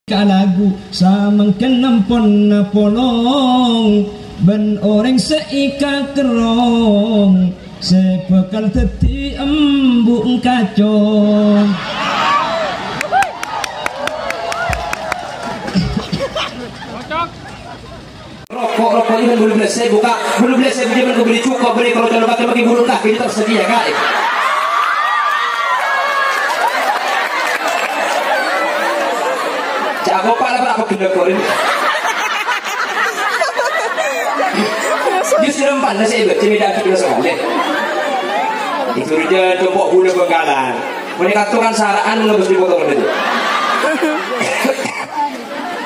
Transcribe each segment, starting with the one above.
Kalagu samang kenempon na polong ben orang seika kerong sepekal teti embung kacong. Rokok ini belum belas saya buka, belum belas saya beli cukup, beli kalau jangan pakai bagi burung kah, ini tersedia kak. Aku pala berapa gede korin? Justru empat nasi ibu cumi dah kita sekali. Itu dia coba gula Bengkalan. Mereka tukang saraan ngebus dipotong itu.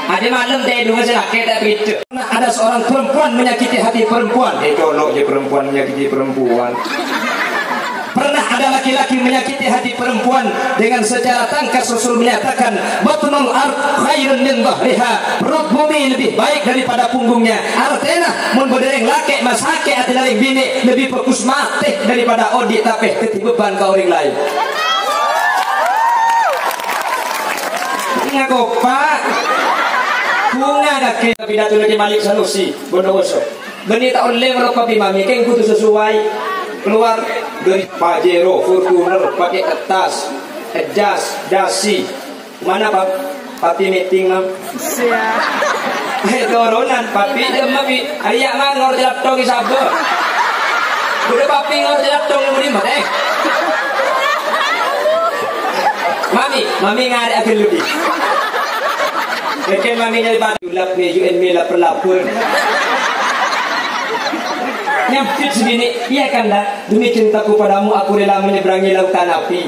Ada malam teh dua selaki tak itu. Ada seorang perempuan menyakiti hati perempuan. Colok je perempuan menyakiti perempuan. Pernah ada laki-laki menyakiti hati perempuan dengan secara tangkas Rasul menyatakan batnul ard khairun min dhahriha, perut bumi lebih baik daripada punggungnya. Artinya mun berdereng laki masake ati laring bini lebih fokus mati daripada odi tapeh ketiba beban ka orang lain. Ngaku Pak bunga dake pidato lagi Malik Sanusi Bondowoso. Beni tak oleh merokok mami keng kudu sesuai keluar dari Pajero, Fortuner, pakai kertas, jas, dasi. Mana Pak? Papi meeting mam. Doronan, papi mami. Ayah mah ngor jelap tong isabe. Udah papi ngor jelap tong mudi mah Mami ngari akan lebih. Mungkin mami dari batu lap meju en mela perlapun. Yang fit segini, iya kan dah. Demi cintaku padamu, aku rela menyeberangi lautan api.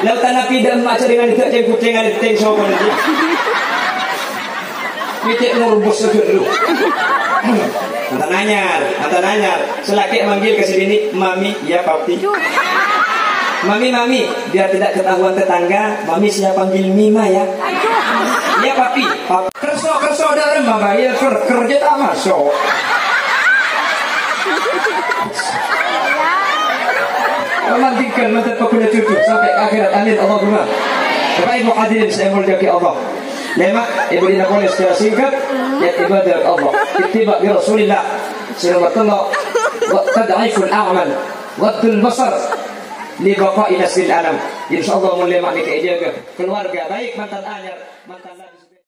Lautan api dan macam dengan itu yang kucing ada teng sopan lagi. Kita merumbus dulu. Anta nanyar. Selaki manggil ke sini, mami, ya papi. Mami, biar tidak ketahuan tetangga, mami siap panggil Mima ya. Ya papi. Kerso dalam bangga, ya kerja tak masuk. Lantikan mata pengguna cucu sampai ke akhirat, amin Allahumma. Bapak ibu hadirin saya muliakan Allah. Lema ibu dinakwani secara singkat ya ibadah Allah ittiba bi Rasulillah sallallahu wa tad'iful a'mal wa tul basar li baqa'i nasil alam. Insyaallah mulai mak ni keluarga baik mantan anyar mantan